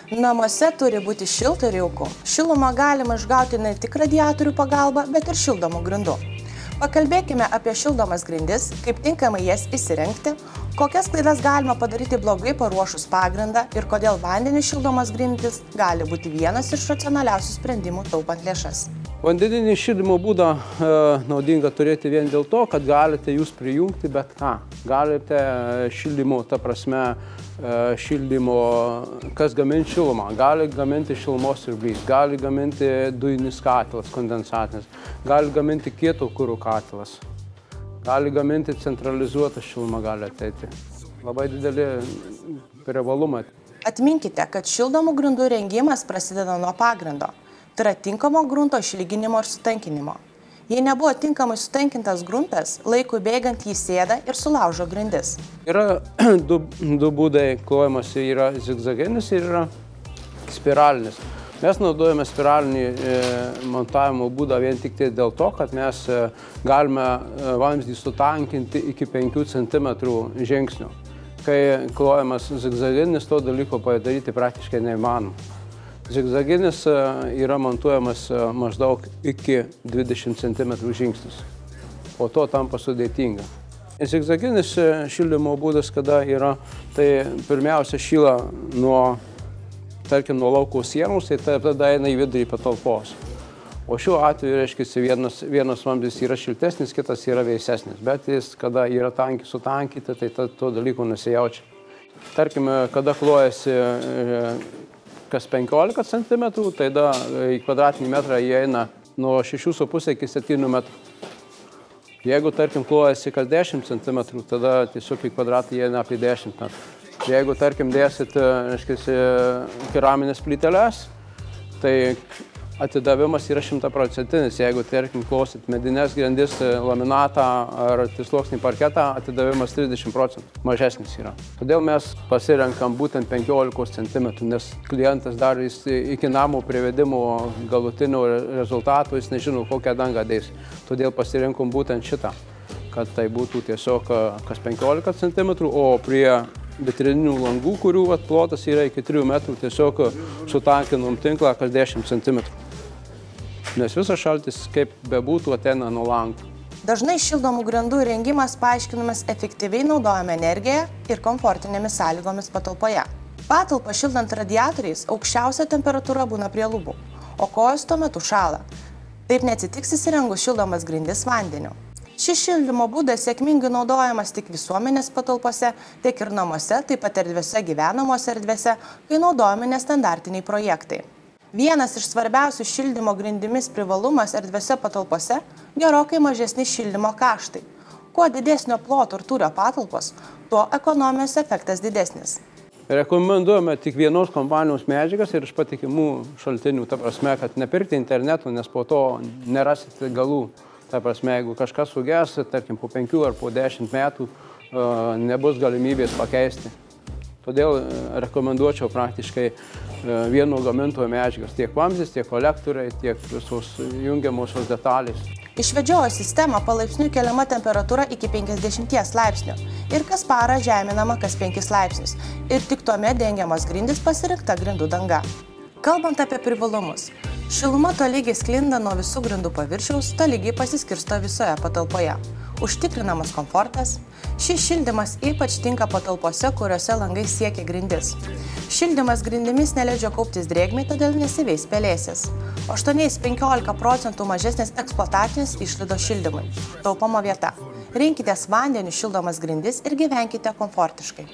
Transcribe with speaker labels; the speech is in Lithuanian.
Speaker 1: Namuose turi būti šilta ir jauku. Šilumą galima išgauti ne tik radiatorių pagalba, bet ir šildomų grindų. Pakalbėkime apie šildomas grindis, kaip tinkamai jas įsirengti, kokias klaidas galima padaryti blogai paruošus pagrindą ir kodėl vandeniu šildomas grindis gali būti vienas iš racionaliausių sprendimų taupant lėšas.
Speaker 2: Vandeninį šildymo būdą naudinga turėti vien dėl to, kad galite jūs prijungti bet ką. Galite šildymo, ta prasme, šildymo, kas gaminti šilumą. Gali gaminti šilumos siurblys, gali gaminti dujinis katilas, kondensatinis, gali gaminti kieto kuro katilas, gali gaminti centralizuotą šilumą, gali ateiti. Labai dideli privalumai.
Speaker 1: Atminkite, kad šildomų grindų rengimas prasideda nuo pagrindo. Tai yra tinkamo grunto išlyginimo ir sutankinimo. Jei nebuvo tinkamai sutankintas gruntas, laikui bėgant jį sėda ir sulaužo grindis.
Speaker 2: Yra du būdai klojimas, yra zigzaginis ir yra spiralinis. Mes naudojame spiralinį montavimo būdą vien tik tai dėl to, kad mes galime vamzdį sutankinti iki 5 cm žingsnių. Kai klojamas zigzaginis, to dalyko padaryti praktiškai neįmanoma. Zigzaginis yra montuojamas maždaug iki 20 cm žingsnis, o to tampa sudėtinga. Zigzaginis šildymo būdas, kada yra, tai pirmiausia šyla nuo lauko sienos, tai tada eina į vidurį patalpos. O šiuo atveju, reiškia, vienas vamzdis yra šiltesnis, kitas yra vėsesnis, bet jis, kada yra sutankyti, tai to dalyko nesijaučia. Tarkime, kada klojasi kas 15 cm, tai į kvadratinį metrą įeina nuo 6,5 iki 7 metrų. Jeigu, tarkim, klojasi kas 10 cm, tada tiesiog į kvadratą įeina apie 10 metrų. Jeigu, tarkim, dėsit keraminės plyteles, tai atidavimas yra 100%. Jeigu, tarkim, klosit medinės grindis, laminatą ar sluoksnį parketą, atidavimas 30% mažesnis yra. Todėl mes pasirenkam būtent 15 cm, nes klientas dar iki namo privedimo galutinio rezultato jis nežino, kokią dangą dės. Todėl pasirinkom būtent šitą, kad tai būtų tiesiog kas 15 cm, o prie vitrininių langų, kurių plotas yra iki 3 metrų, tiesiog sutankinom tinklą kas 10 cm. Nes visas šaltis, kaip bebūtų, ateina nuo langų.
Speaker 1: Dažnai šildomų grindų įrengimas paaiškinamas efektyviai naudojama energija ir komfortinėmis sąlygomis patalpoje. Patalpą šildant radiatoriais aukščiausia temperatūra būna prie lubų, o kojos tuo metu šąla. Taip neatsitiks įsirengus šildomas grindis vandeniu. Šis šildymo būdas sėkmingai naudojamas tik visuomenės patalpose, tiek ir namuose, taip pat erdvėse gyvenamose erdvėse, kai naudojami nestandartiniai projektai. Vienas iš svarbiausių šildymo grindimis privalumas erdvėse patalpose – gerokai mažesni šildymo kaštai. Kuo didesnio ploto ir tūrio patalpos, tuo ekonomijos efektas didesnis.
Speaker 2: Rekomenduojame tik vienos kompanijos medžiagas ir iš patikimų šaltinių, ta prasme, kad nepirkti internetu, nes po to nerasite galų. Ta prasme, jeigu kažkas suges, tarkim, po 5 ar po 10 metų nebus galimybės pakeisti. Todėl rekomenduočiau praktiškai vieno gamintojo medžiagas, tiek vamzdis, tiek kolektoriai, tiek visos jungiamosios detalės.
Speaker 1: Išvedžiojo sistemą palaipsniui keliama temperatūra iki 50 laipsnių ir kas parą žeminama kas 5 laipsnius ir tik tuomet dengiamas grindis pasirinkta grindų danga. Kalbant apie privalumus, šiluma tolygiai sklinda nuo visų grindų paviršiaus, tolygiai pasiskirsto visoje patalpoje. Užtikrinamas komfortas. Šis šildymas ypač tinka patalpose, kuriuose langai siekia grindis. Šildymas grindimis neleidžia kauptis drėgmei, todėl nesiveis pelėsis. 8–15% mažesnės eksploatacinės išlaidos šildymui. Taupoma vieta. Rinkitės vandeniu šildomas grindis ir gyvenkite komfortiškai.